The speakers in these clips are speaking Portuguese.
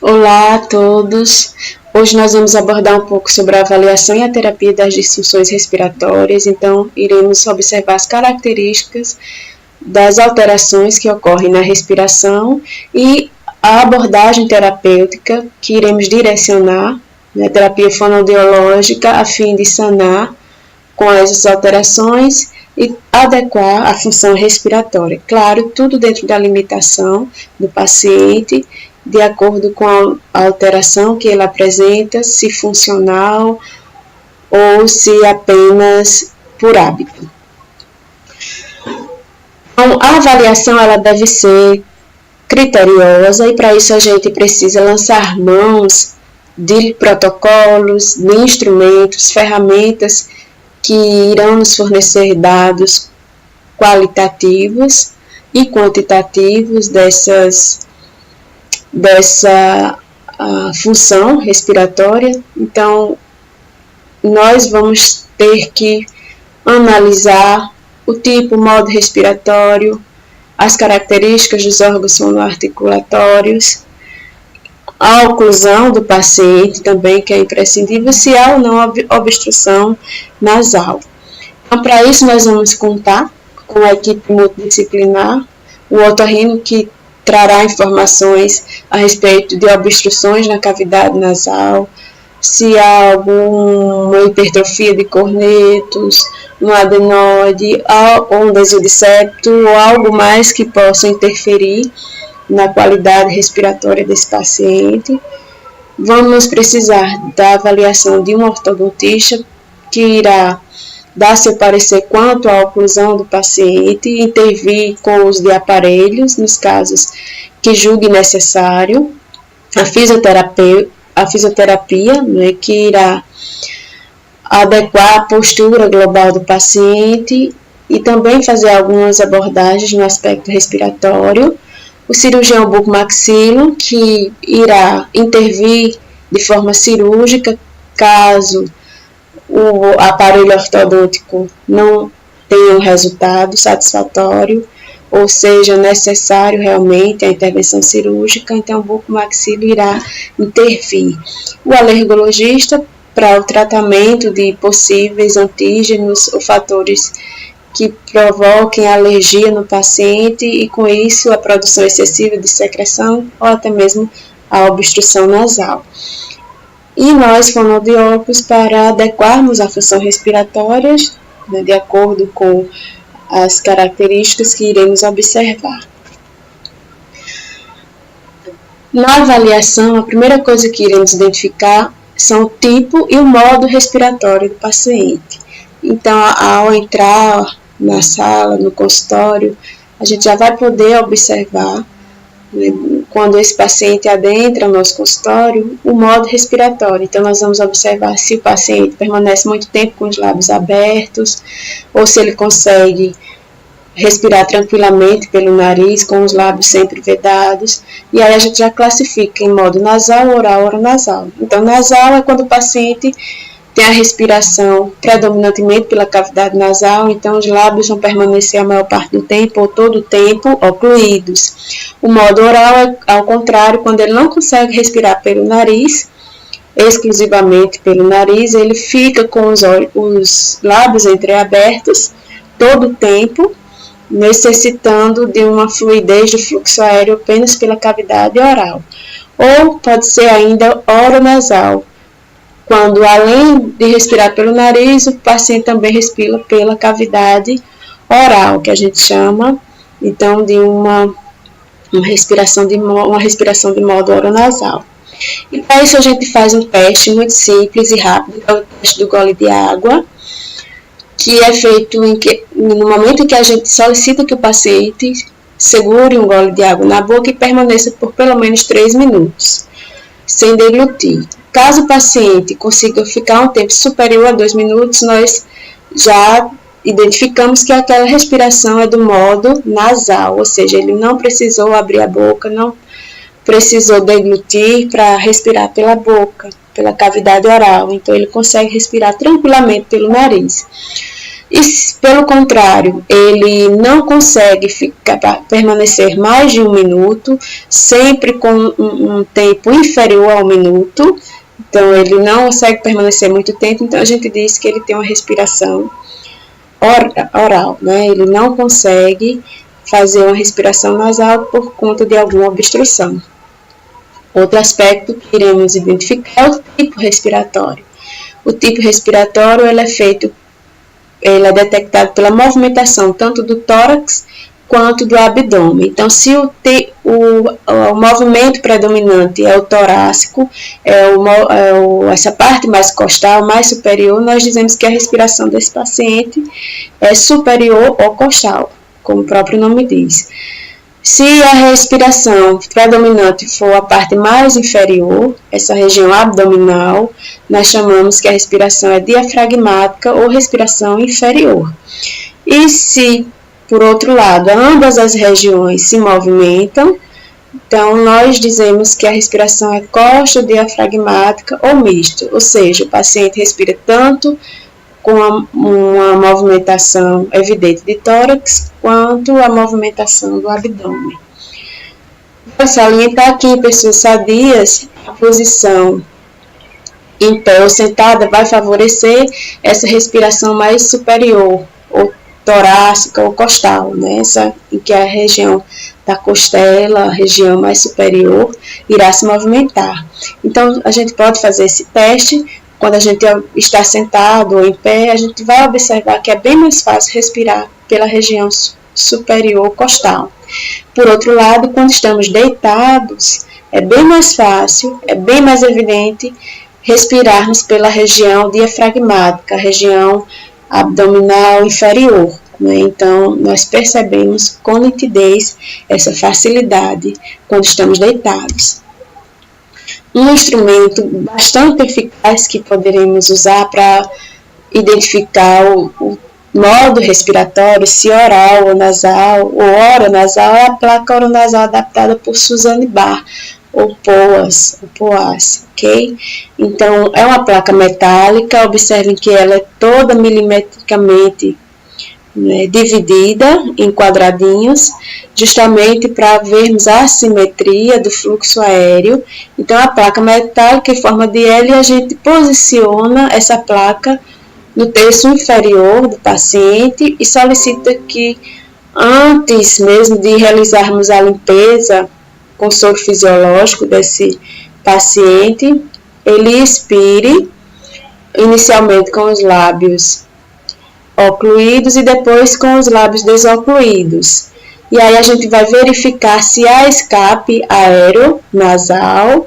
Olá a todos! Hoje nós vamos abordar um pouco sobre a avaliação e a terapia das disfunções respiratórias. Então, iremos observar as características das alterações que ocorrem na respiração e a abordagem terapêutica que iremos direcionar, né, terapia fonoaudiológica, a fim de sanar com essas alterações e adequar a função respiratória. Claro, tudo dentro da limitação do paciente, de acordo com a alteração que ele apresenta, se funcional ou se apenas por hábito. Então, a avaliação ela deve ser criteriosa e para isso a gente precisa lançar mãos de protocolos, de instrumentos, ferramentas que irão nos fornecer dados qualitativos e quantitativos dessa função respiratória. Então, nós vamos ter que analisar o tipo, o modo respiratório, as características dos órgãos fonoarticulatórios, a oclusão do paciente também, que é imprescindível, se há ou não obstrução nasal. Então, para isso, nós vamos contar com a equipe multidisciplinar, o otorrino que trará informações a respeito de obstruções na cavidade nasal, se há alguma hipertrofia de cornetos, um adenoide, ou um desvio de septo, ou algo mais que possa interferir na qualidade respiratória desse paciente. Vamos precisar da avaliação de um ortodontista que irá dar seu parecer quanto à oclusão do paciente, intervir com o uso de aparelhos, nos casos que julgue necessário, a fisioterapia, né, que irá adequar a postura global do paciente e também fazer algumas abordagens no aspecto respiratório, o cirurgião bucomaxilo, que irá intervir de forma cirúrgica caso o aparelho ortodôntico não tenha um resultado satisfatório, ou seja, necessário realmente a intervenção cirúrgica, então o bucomaxilo irá intervir. O alergologista, para o tratamento de possíveis antígenos ou fatores que provoquem alergia no paciente e com isso a produção excessiva de secreção ou até mesmo a obstrução nasal. E nós, fonoaudiólogos, para adequarmos a função respiratória, né, de acordo com as características que iremos observar. Na avaliação, a primeira coisa que iremos identificar são o tipo e o modo respiratório do paciente. Então, ao entrar na sala, no consultório, a gente já vai poder observar, né, quando esse paciente adentra o nosso consultório, o modo respiratório. Então, nós vamos observar se o paciente permanece muito tempo com os lábios abertos, ou se ele consegue respirar tranquilamente pelo nariz, com os lábios sempre vedados. E aí a gente já classifica em modo nasal, oral, oronasal. Então, nasal é quando o paciente tem a respiração predominantemente pela cavidade nasal, então os lábios vão permanecer a maior parte do tempo ou todo o tempo ocluídos. O modo oral é ao contrário, quando ele não consegue respirar pelo nariz, exclusivamente pelo nariz, ele fica com os lábios entreabertos todo o tempo, necessitando de uma fluidez de fluxo aéreo apenas pela cavidade oral. Ou pode ser ainda oronasal, quando além de respirar pelo nariz, o paciente também respira pela cavidade oral, que a gente chama, então, de uma respiração de modo oronasal. E para isso a gente faz um teste muito simples e rápido, que é o teste do gole de água, que é feito no momento em que a gente solicita que o paciente segure um gole de água na boca e permaneça por pelo menos 3 minutos, sem deglutir. Caso o paciente consiga ficar um tempo superior a 2 minutos, nós já identificamos que aquela respiração é do modo nasal, ou seja, ele não precisou abrir a boca, não precisou deglutir para respirar pela boca, pela cavidade oral, então ele consegue respirar tranquilamente pelo nariz. E, pelo contrário, ele não consegue permanecer mais de 1 minuto, sempre com um tempo inferior a 1 minuto, então ele não consegue permanecer muito tempo, então a gente diz que ele tem uma respiração oral, né? Ele não consegue fazer uma respiração nasal por conta de alguma obstrução. Outro aspecto que iremos identificar é o tipo respiratório. O tipo respiratório ele é detectado pela movimentação tanto do tórax quanto do abdômen. Então, se o movimento predominante é o torácico, essa parte mais costal, mais superior, nós dizemos que a respiração desse paciente é superior ou costal, como o próprio nome diz. Se a respiração predominante for a parte mais inferior, essa região abdominal, nós chamamos que a respiração é diafragmática ou respiração inferior. E se, por outro lado, ambas as regiões se movimentam, então nós dizemos que a respiração é costo-diafragmática ou misto, ou seja, o paciente respira tanto com uma movimentação evidente de tórax, quanto a movimentação do abdômen. Vou salientar aqui em pessoas sadias, a posição em pé ou sentada vai favorecer essa respiração mais superior, ou torácica ou costal, né? Essa em que a região da costela, a região mais superior, irá se movimentar. Então, a gente pode fazer esse teste. Quando a gente está sentado ou em pé, a gente vai observar que é bem mais fácil respirar pela região superior costal. Por outro lado, quando estamos deitados, é bem mais fácil, é bem mais evidente respirarmos pela região diafragmática, a região abdominal inferior, né? Então, nós percebemos com nitidez essa facilidade quando estamos deitados. Um instrumento bastante eficaz que poderemos usar para identificar o modo respiratório, se oral ou nasal, ou oronasal, é a placa oronasal adaptada por Suzanne Barr, ou POAS, ok? Então, é uma placa metálica, observem que ela é toda milimetricamente, né, dividida em quadradinhos, justamente para vermos a assimetria do fluxo aéreo. Então, a placa metálica em forma de L, a gente posiciona essa placa no terço inferior do paciente e solicita que, antes mesmo de realizarmos a limpeza com soro fisiológico desse paciente, ele expire, inicialmente com os lábios ocluídos e depois com os lábios desocluídos. E aí a gente vai verificar se há escape aéreo, nasal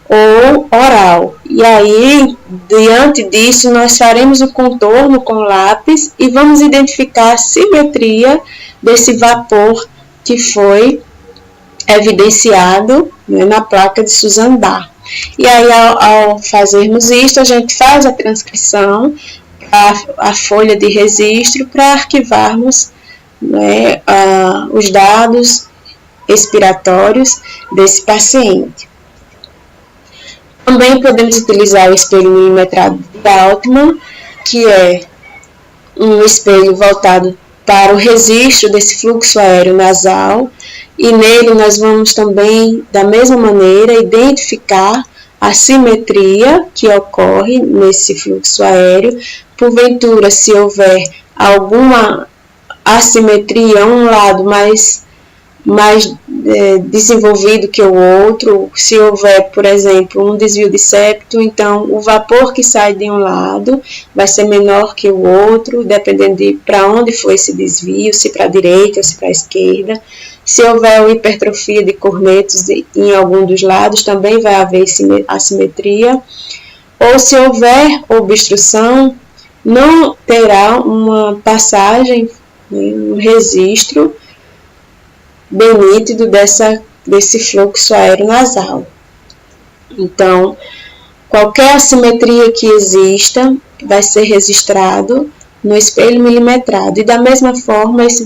ou oral. E aí, diante disso, nós faremos o contorno com o lápis e vamos identificar a simetria desse vapor que foi evidenciado, né, na placa de Suzanne Barr. E aí, ao fazermos isto, a gente faz a transcrição, a folha de registro, para arquivarmos, né, os dados expiratórios desse paciente. Também podemos utilizar o espelho milimetrado de Altman, que é um espelho voltado para o registro desse fluxo aéreo nasal, e nele nós vamos também, da mesma maneira, identificar a simetria que ocorre nesse fluxo aéreo. Porventura, se houver alguma assimetria, um lado mais desenvolvido que o outro, se houver, por exemplo, um desvio de septo, então o vapor que sai de um lado vai ser menor que o outro, dependendo de para onde foi esse desvio, se para a direita ou se para a esquerda. Se houver uma hipertrofia de cornetos em algum dos lados, também vai haver assimetria. Ou se houver obstrução, não terá uma passagem, um registro bem nítido desse fluxo aéreo nasal. Então, qualquer assimetria que exista vai ser registrado no espelho milimetrado. E da mesma forma, esse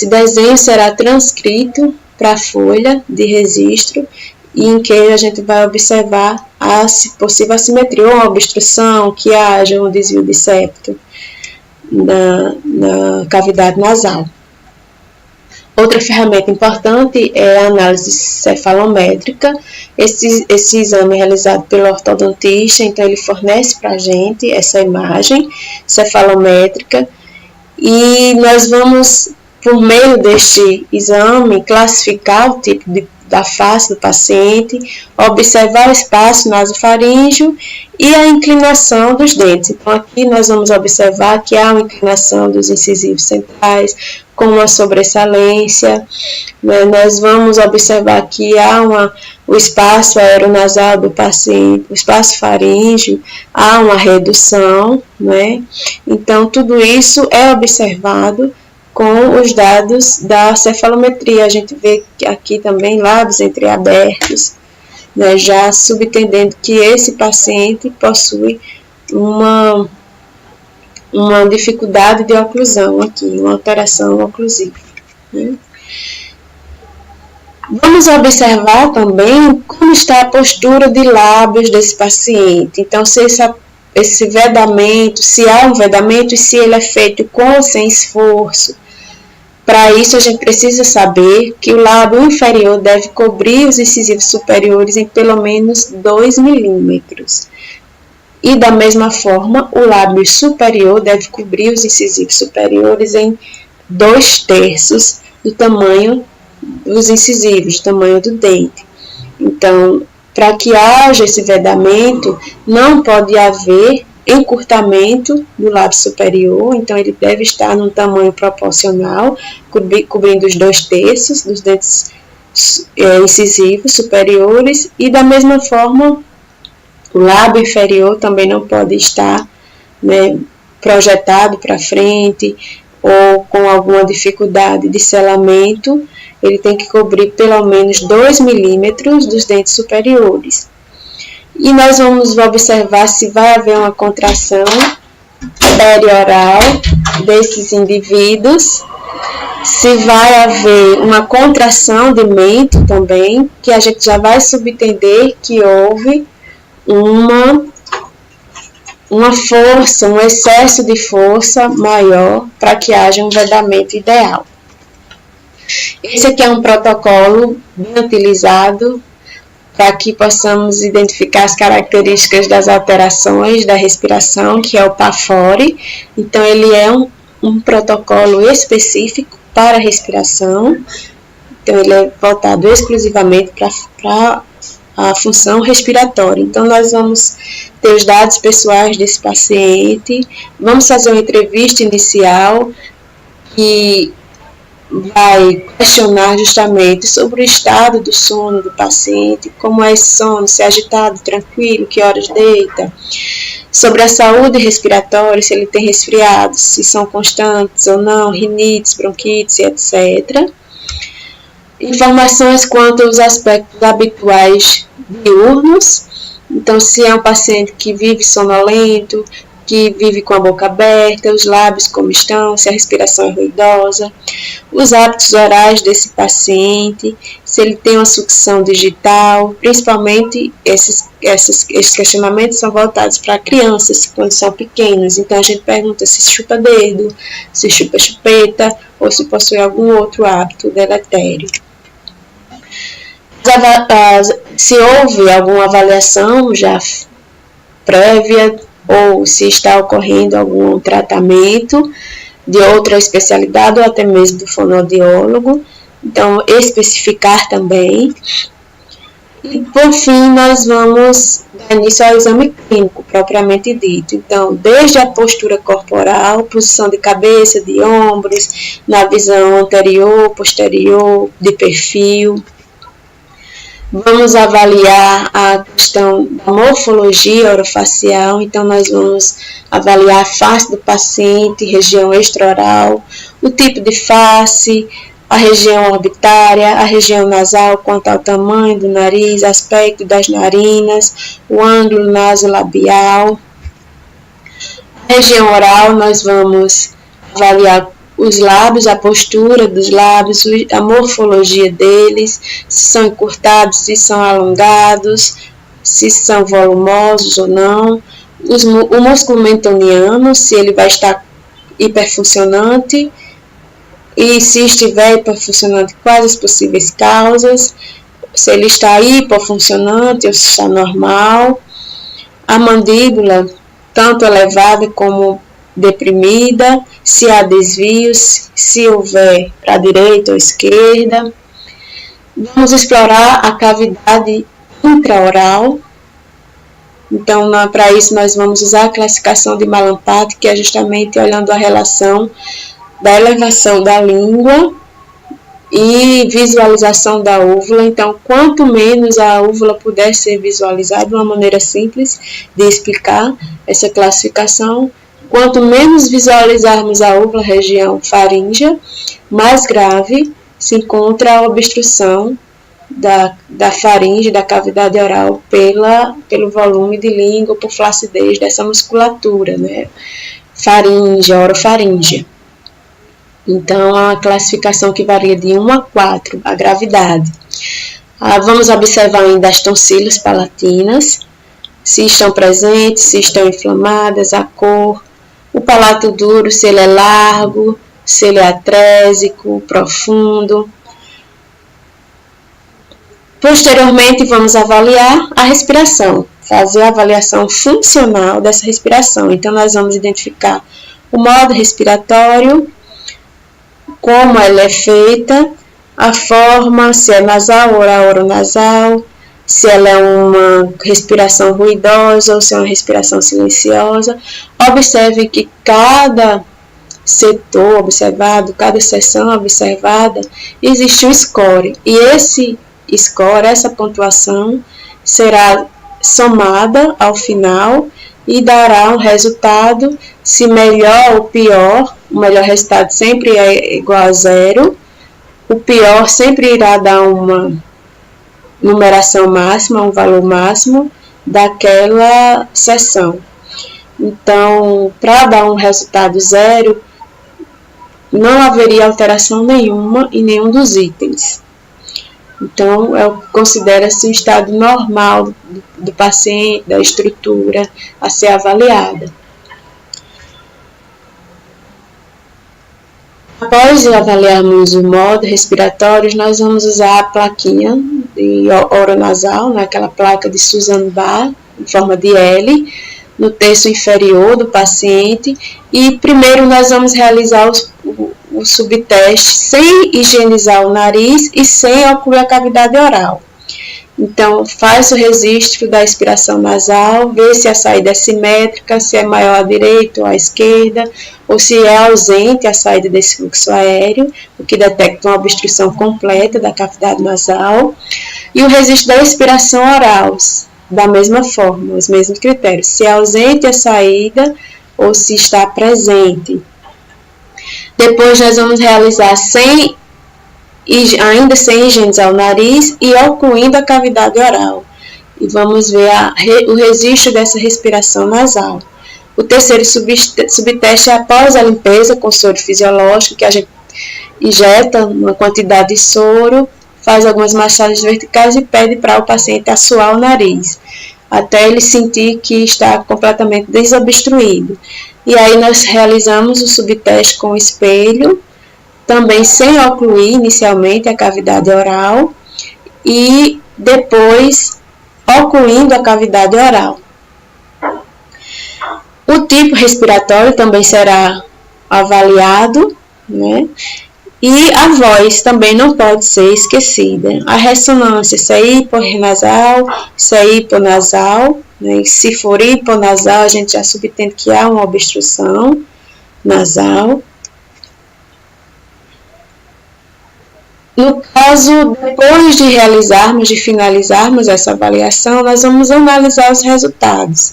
desenho será transcrito para a folha de registro, e em que a gente vai observar a possível assimetria, ou uma obstrução, que haja um desvio de septo. na cavidade nasal. Outra ferramenta importante é a análise cefalométrica. Esse exame é realizado pelo ortodontista, então ele fornece para a gente essa imagem cefalométrica e nós vamos, por meio deste exame, classificar o tipo da face do paciente, observar o espaço nasofaríngeo e a inclinação dos dentes. Então, aqui nós vamos observar que há uma inclinação dos incisivos centrais, com uma sobressalência, né? Nós vamos observar que há o espaço aeronasal do paciente, o espaço faríngeo, há uma redução, né? Então, tudo isso é observado com os dados da cefalometria. A gente vê aqui também lábios entreabertos, né, já subentendendo que esse paciente possui uma dificuldade de oclusão aqui, uma alteração oclusiva, né? Vamos observar também como está a postura de lábios desse paciente. Então, se esse vedamento, se há um vedamento e se ele é feito com ou sem esforço. Para isso, a gente precisa saber que o lábio inferior deve cobrir os incisivos superiores em pelo menos 2 milímetros. E da mesma forma, o lábio superior deve cobrir os incisivos superiores em 2/3 do tamanho dos incisivos, do tamanho do dente. Então, para que haja esse vedamento, não pode haver encurtamento do lábio superior, então ele deve estar num tamanho proporcional, cobrindo os 2/3 dos dentes incisivos superiores, e da mesma forma, o lábio inferior também não pode estar, né, projetado para frente ou com alguma dificuldade de selamento. Ele tem que cobrir pelo menos 2 milímetros dos dentes superiores. E nós vamos observar se vai haver uma contração perioral desses indivíduos, se vai haver uma contração de mento também, que a gente já vai subentender que houve uma força, um excesso de força maior para que haja um vedamento ideal. Esse aqui é um protocolo bem utilizado para que possamos identificar as características das alterações da respiração, que é o PAFORE. Então, ele é um protocolo específico para a respiração. Então, ele é voltado exclusivamente para a função respiratória. Então, nós vamos ter os dados pessoais desse paciente, vamos fazer uma entrevista inicial que vai questionar justamente sobre o estado do sono do paciente, como é esse sono, se é agitado, tranquilo, que horas deita, sobre a saúde respiratória, se ele tem resfriados, se são constantes ou não, rinites, bronquites, etc. Informações quanto aos aspectos habituais diurnos, então se é um paciente que vive sonolento, que vive com a boca aberta, os lábios como estão, se a respiração é ruidosa, os hábitos orais desse paciente, se ele tem uma sucção digital, principalmente esses questionamentos são voltados para crianças quando são pequenas, então a gente pergunta se chupa dedo, se chupa chupeta ou se possui algum outro hábito deletério. Se houve alguma avaliação já prévia ou se está ocorrendo algum tratamento de outra especialidade ou até mesmo do fonoaudiólogo, então especificar também. E por fim, nós vamos dar início ao exame clínico propriamente dito. Então, desde a postura corporal, posição de cabeça, de ombros, na visão anterior, posterior, de perfil. Vamos avaliar a questão da morfologia orofacial, então nós vamos avaliar a face do paciente, região extraoral, o tipo de face, a região orbitária, a região nasal quanto ao tamanho do nariz, aspecto das narinas, o ângulo nasolabial. A região oral nós vamos avaliar os lábios, a postura dos lábios, a morfologia deles, se são encurtados, se são alongados, se são volumosos ou não, o músculo mentoniano, se ele vai estar hiperfuncionante, e se estiver hiperfuncionante, quais as possíveis causas, se ele está hipofuncionante ou se está normal, a mandíbula tanto elevada como deprimida, se há desvios, se houver para a direita ou esquerda. Vamos explorar a cavidade intraoral. Então, para isso, nós vamos usar a classificação de Mallampati, que é justamente olhando a relação da elevação da língua e visualização da úvula. Então, quanto menos a úvula puder ser visualizada, uma maneira simples de explicar essa classificação, quanto menos visualizarmos a úvula, região faríngea, mais grave se encontra a obstrução da faringe, da cavidade oral, pelo volume de língua, por flacidez dessa musculatura, né? Faringe, orofaríngea. Então, a classificação que varia de 1 a 4, a gravidade. Vamos observar ainda as tonsilas palatinas, se estão presentes, se estão inflamadas, a cor, o palato duro, se ele é largo, se ele é atrésico, profundo. Posteriormente, vamos avaliar a respiração, fazer a avaliação funcional dessa respiração. Então, nós vamos identificar o modo respiratório, como ela é feita, a forma, se é nasal ou oronassal, se ela é uma respiração ruidosa ou se é uma respiração silenciosa. Observe que cada setor observado, cada seção observada, existe um score. E esse score, essa pontuação, será somada ao final e dará um resultado, se melhor ou pior. O melhor resultado sempre é igual a 0. O pior sempre irá dar uma numeração máxima, um valor máximo daquela seção. Então, para dar um resultado 0, não haveria alteração nenhuma em nenhum dos itens. Então, considera-se um estado normal do paciente, da estrutura a ser avaliada. Após avaliarmos o modo respiratório, nós vamos usar a plaquinha de oronassal, aquela placa de Susan Barr, em forma de L, no terço inferior do paciente. E primeiro nós vamos realizar o subteste sem higienizar o nariz e sem ocluir a cavidade oral. Então, faz o registro da expiração nasal, vê se a saída é simétrica, se é maior à direita ou à esquerda, ou se é ausente a saída desse fluxo aéreo, o que detecta uma obstrução completa da cavidade nasal. E o registro da expiração oral, da mesma forma, os mesmos critérios, se é ausente a saída ou se está presente. Depois nós vamos realizar ainda sem higienizar o nariz e ocluindo a cavidade oral. E vamos ver o registro dessa respiração nasal. O terceiro subteste é após a limpeza com soro fisiológico, que a gente injeta uma quantidade de soro, faz algumas massagens verticais e pede para o paciente assoar o nariz, até ele sentir que está completamente desobstruído. E aí nós realizamos o subteste com o espelho, também sem ocluir inicialmente a cavidade oral e depois ocluindo a cavidade oral. O tipo respiratório também será avaliado, né? E a voz também não pode ser esquecida. A ressonância, se é hiporrenasal, se é hiponasal, né? Se for hiponasal, a gente já subentende que há uma obstrução nasal. No caso, depois de finalizarmos essa avaliação, nós vamos analisar os resultados.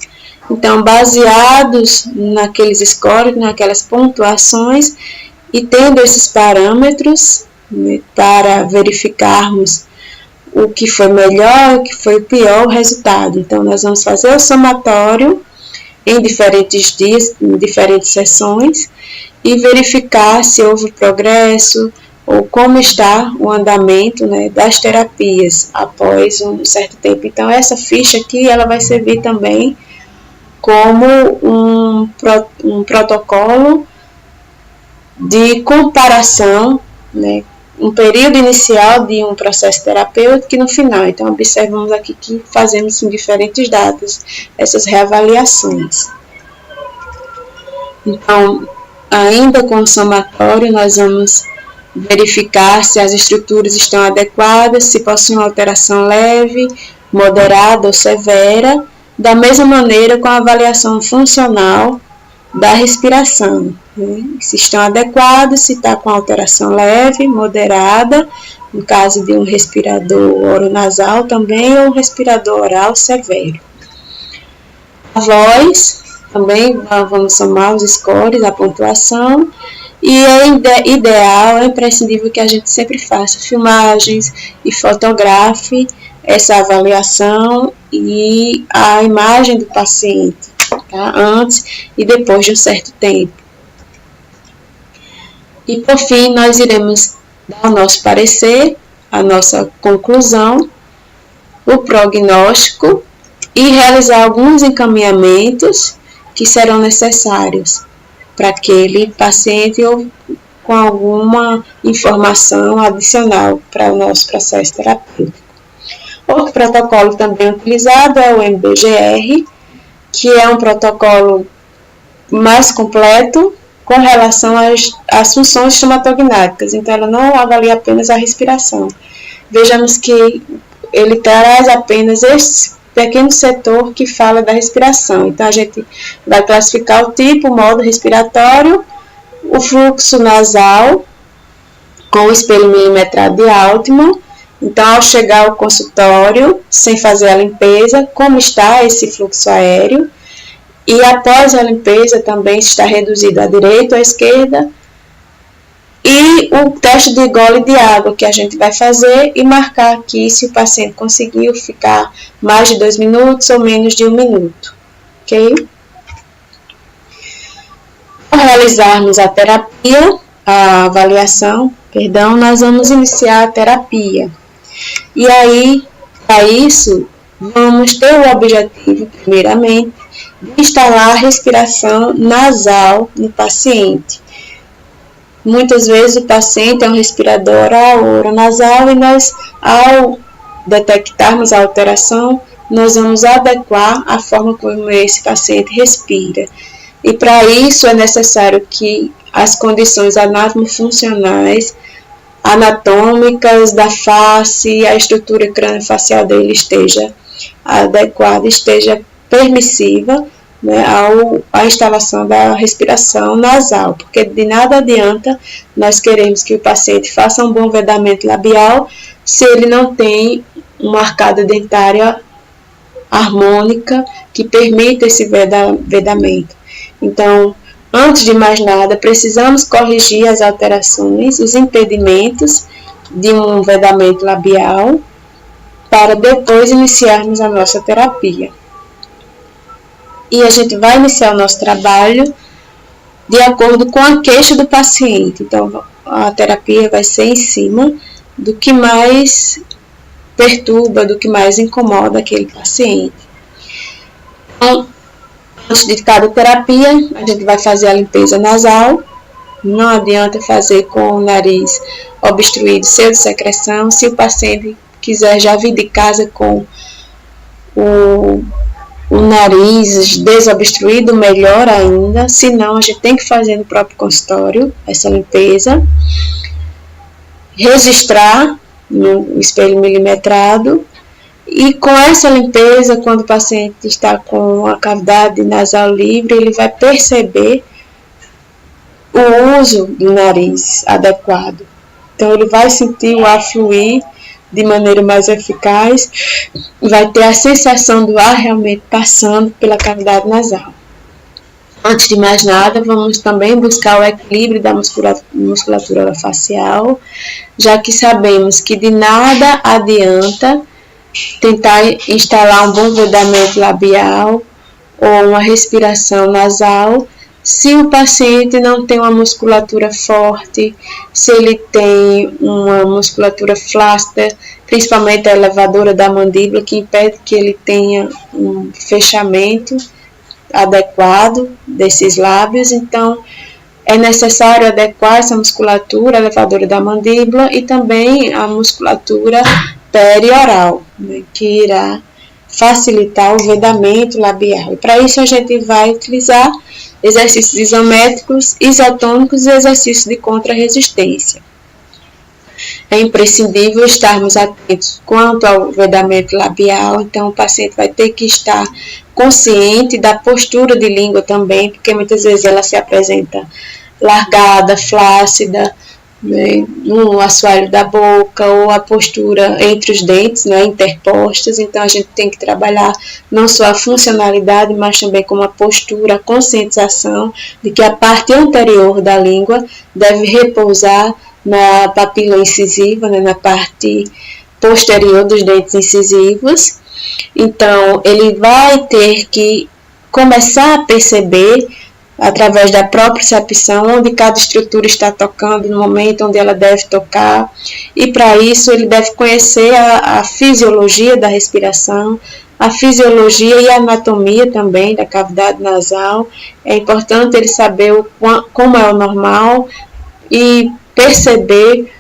Então, baseados naqueles scores, naquelas pontuações, e tendo esses parâmetros, né, para verificarmos o que foi melhor e o que foi pior o resultado. Então, nós vamos fazer o somatório em diferentes dias, em diferentes sessões, e verificar se houve progresso, ou como está o andamento, né, das terapias após um certo tempo. Então, essa ficha aqui ela vai servir também como um protocolo de comparação, né, um período inicial de um processo terapêutico e no final. Então, observamos aqui que fazemos em diferentes datas essas reavaliações. Então, ainda com o somatório, nós vamos verificar se as estruturas estão adequadas, se possuem alteração leve, moderada ou severa, da mesma maneira com a avaliação funcional da respiração, né? Se estão adequados, se está com alteração leve, moderada, no caso de um respirador oronasal também, ou um respirador oral severo. A voz, também vamos somar os scores, a pontuação, e é ideal, é imprescindível que a gente sempre faça filmagens e fotografe essa avaliação e a imagem do paciente, tá? Antes e depois de um certo tempo. E por fim, nós iremos dar o nosso parecer, a nossa conclusão, o prognóstico e realizar alguns encaminhamentos que serão necessários para aquele paciente ou com alguma informação adicional para o nosso processo terapêutico. Outro protocolo também utilizado é o MBGR, que é um protocolo mais completo com relação às funções estomatognáticas. Então, ela não avalia apenas a respiração. Vejamos que ele traz apenas esse pequeno setor que fala da respiração. Então, a gente vai classificar o tipo, o modo respiratório, o fluxo nasal com o espelho milimetrado de Altman. Então, ao chegar ao consultório, sem fazer a limpeza, como está esse fluxo aéreo? E após a limpeza também está reduzido à direita ou à esquerda. E o teste de gole de água que a gente vai fazer e marcar aqui se o paciente conseguiu ficar mais de 2 minutos ou menos de 1 minuto. Ok? Ao realizarmos a terapia, a avaliação, nós vamos iniciar a terapia. E aí, para isso, vamos ter o objetivo, primeiramente, de instalar a respiração nasal no paciente. Muitas vezes o paciente é um respirador oral ou oronasal e nós, ao detectarmos a alteração, nós vamos adequar a forma como esse paciente respira. E para isso é necessário que as condições anatomofuncionais, anatômicas da face, a estrutura crâniofacial dele esteja adequada, esteja permissiva, né, à instalação da respiração nasal, porque de nada adianta nós queremos que o paciente faça um bom vedamento labial se ele não tem uma arcada dentária harmônica que permita esse vedamento. Então, antes de mais nada, precisamos corrigir as alterações, os impedimentos de um vedamento labial para depois iniciarmos a nossa terapia. E a gente vai iniciar o nosso trabalho de acordo com a queixa do paciente. Então, a terapia vai ser em cima do que mais perturba, do que mais incomoda aquele paciente. Então, antes de cada terapia, a gente vai fazer a limpeza nasal. Não adianta fazer com o nariz obstruído, cheio de secreção. Se o paciente quiser já vir de casa com o nariz desobstruído, melhor ainda. Se não, a gente tem que fazer no próprio consultório essa limpeza. Registrar no espelho milimetrado. E com essa limpeza, quando o paciente está com a cavidade nasal livre, ele vai perceber o uso do nariz adequado. Então, ele vai sentir o ar fluir de maneira mais eficaz, vai ter a sensação do ar realmente passando pela cavidade nasal. Antes de mais nada, vamos também buscar o equilíbrio da musculatura orofacial, já que sabemos que de nada adianta tentar instalar um bom vedamento labial ou uma respiração nasal se o paciente não tem uma musculatura forte, se ele tem uma musculatura flácida, principalmente a elevadora da mandíbula, que impede que ele tenha um fechamento adequado desses lábios. Então, é necessário adequar essa musculatura elevadora da mandíbula e também a musculatura perioral, né, que irá facilitar o vedamento labial. E para isso a gente vai utilizar exercícios isométricos, isotônicos e exercícios de contra-resistência. É imprescindível estarmos atentos quanto ao vedamento labial, então o paciente vai ter que estar consciente da postura de língua também, porque muitas vezes ela se apresenta largada, flácida, né, no assoalho da boca ou a postura entre os dentes, né, interpostas. Então a gente tem que trabalhar não só a funcionalidade, mas também como a postura, a conscientização de que a parte anterior da língua deve repousar na papila incisiva, né, na parte posterior dos dentes incisivos. Então ele vai ter que começar a perceber através da propriocepção, onde cada estrutura está tocando no momento onde ela deve tocar, e para isso ele deve conhecer a fisiologia da respiração, a fisiologia e a anatomia também da cavidade nasal. É importante ele saber como é o normal e perceber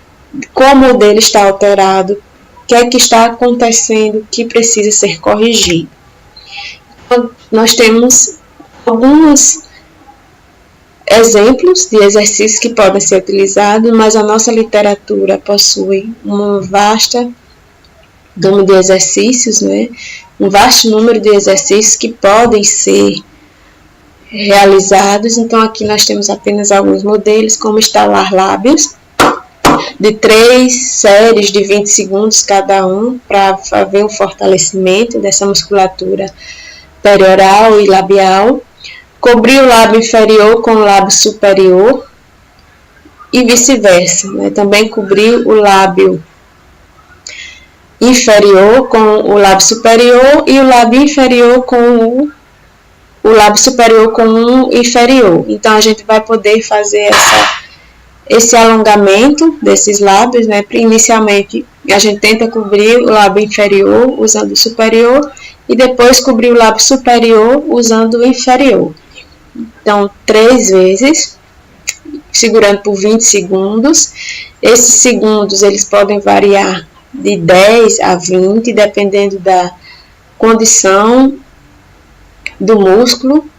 como o dele está alterado, o que é que está acontecendo que precisa ser corrigido. Então, nós temos alguns exemplos de exercícios que podem ser utilizados, mas a nossa literatura possui uma vasta gama de exercícios, né? Um vasto número de exercícios que podem ser realizados. Então aqui nós temos apenas alguns modelos, como estalar lábios, de 3 séries de 20 segundos cada um, para fazer um fortalecimento dessa musculatura perioral e labial. Cobrir o lábio inferior com o lábio superior e vice-versa, né? Também cobrir o lábio inferior com o lábio superior e o lábio inferior com o lábio superior com o inferior. Então a gente vai poder fazer esse alongamento desses lábios, né? Inicialmente a gente tenta cobrir o lábio inferior usando o superior e depois cobrir o lábio superior usando o inferior. Então, 3 vezes, segurando por 20 segundos. Esses segundos eles podem variar de 10 a 20, dependendo da condição do músculo.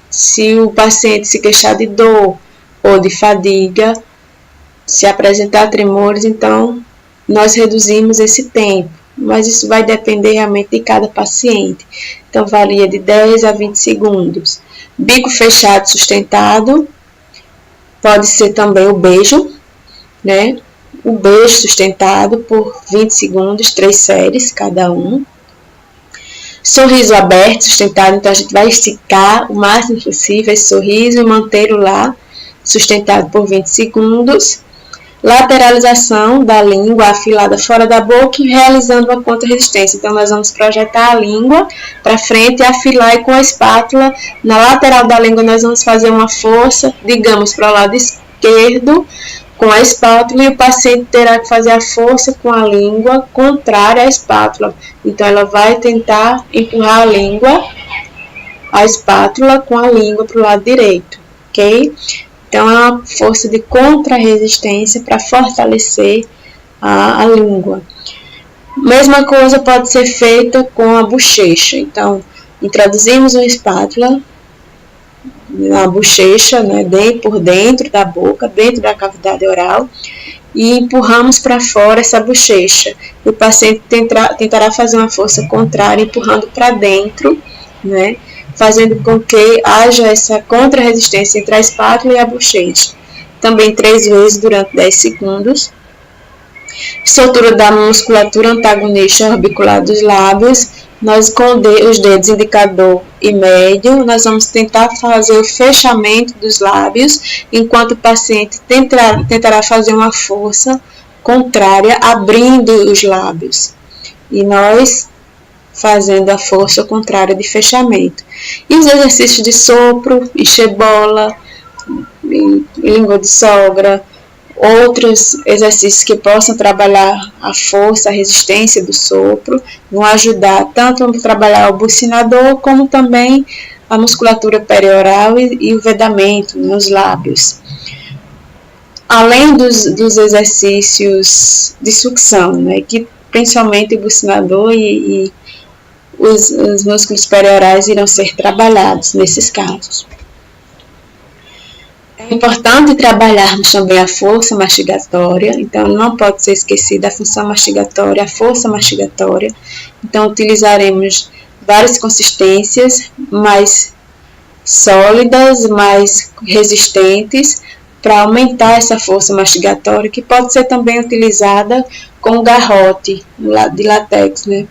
Se o paciente se queixar de dor ou de fadiga, se apresentar tremores, então nós reduzimos esse tempo. Mas isso vai depender realmente de cada paciente. Então, varia de 10 a 20 segundos. Bico fechado sustentado, pode ser também o beijo, né? O beijo sustentado por 20 segundos, 3 séries cada um. Sorriso aberto, sustentado, então a gente vai esticar o máximo possível esse sorriso e mantê-lo lá, sustentado por 20 segundos. Lateralização da língua afilada fora da boca e realizando uma contra-resistência. Então, nós vamos projetar a língua para frente e afilar, e com a espátula, na lateral da língua, nós vamos fazer uma força, digamos, para o lado esquerdo, com a espátula, e o paciente terá que fazer a força com a língua contrária à espátula. Então, ela vai tentar empurrar a espátula com a língua para o lado direito, ok? Então, é uma força de contra-resistência para fortalecer a língua. Mesma coisa pode ser feita com a bochecha. Então, introduzimos uma espátula na bochecha, né, por dentro da boca, dentro da cavidade oral, e empurramos para fora essa bochecha. O paciente tentará fazer uma força contrária, empurrando para dentro, né, fazendo com que haja essa contra-resistência entre a espátula e a bochecha. Também 3 vezes durante 10 segundos. Soltura da musculatura antagonista orbicular dos lábios. Nós, com os dedos indicador e médio, nós vamos tentar fazer o fechamento dos lábios, enquanto o paciente tentará fazer uma força contrária, abrindo os lábios. E nós fazendo a força contrária de fechamento. E os exercícios de sopro, enxebola, língua de sogra, outros exercícios que possam trabalhar a força, a resistência do sopro, vão ajudar tanto a trabalhar o bucinador, como também a musculatura perioral e o vedamento nos lábios. Além dos exercícios de sucção, né, que principalmente o bucinador e os músculos periorais irão ser trabalhados nesses casos. É importante trabalharmos também a força mastigatória, então não pode ser esquecida a função mastigatória, a força mastigatória. Então utilizaremos várias consistências mais sólidas, mais resistentes, para aumentar essa força mastigatória, que pode ser também utilizada com garrote de látex, né?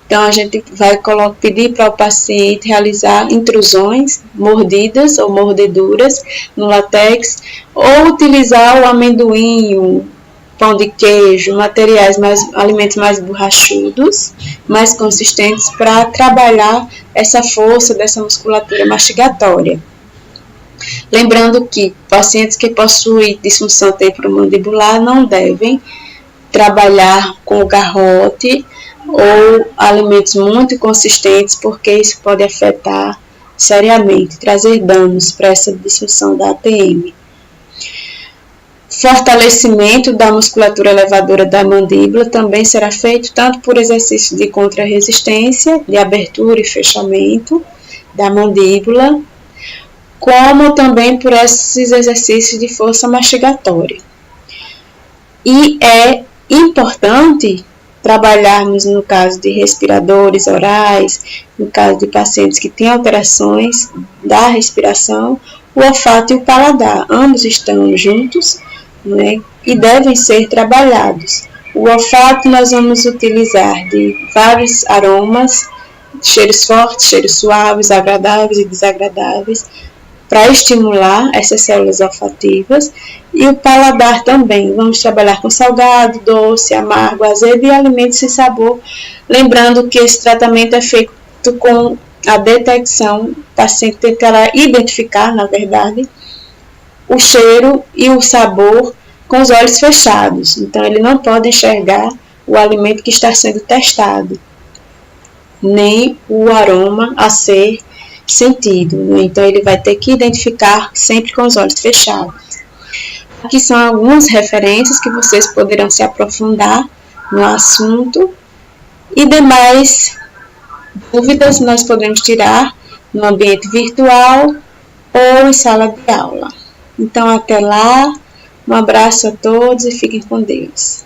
Então, a gente vai pedir para o paciente realizar intrusões, mordidas ou mordeduras no látex, ou utilizar o amendoim, o pão de queijo, alimentos mais borrachudos, mais consistentes, para trabalhar essa força dessa musculatura mastigatória. Lembrando que pacientes que possuem disfunção temporomandibular não devem trabalhar com o garrote ou alimentos muito consistentes, porque isso pode afetar seriamente, trazer danos para essa disfunção da ATM. Fortalecimento da musculatura elevadora da mandíbula também será feito tanto por exercício de contrarresistência, de abertura e fechamento da mandíbula, como também por esses exercícios de força mastigatória. E é importante trabalharmos no caso de respiradores orais, no caso de pacientes que têm alterações da respiração, o olfato e o paladar. Ambos estão juntos, né, e devem ser trabalhados. O olfato nós vamos utilizar de vários aromas, cheiros fortes, cheiros suaves, agradáveis e desagradáveis, para estimular essas células olfativas, e o paladar também. Vamos trabalhar com salgado, doce, amargo, azedo e alimentos sem sabor. Lembrando que esse tratamento é feito com a detecção, o paciente tentará identificar, na verdade, o cheiro e o sabor com os olhos fechados. Então, ele não pode enxergar o alimento que está sendo testado, nem o aroma a ser sentido, né? Então ele vai ter que identificar sempre com os olhos fechados. Aqui são algumas referências que vocês poderão se aprofundar no assunto, e demais dúvidas nós podemos tirar no ambiente virtual ou em sala de aula. Então até lá, um abraço a todos e fiquem com Deus.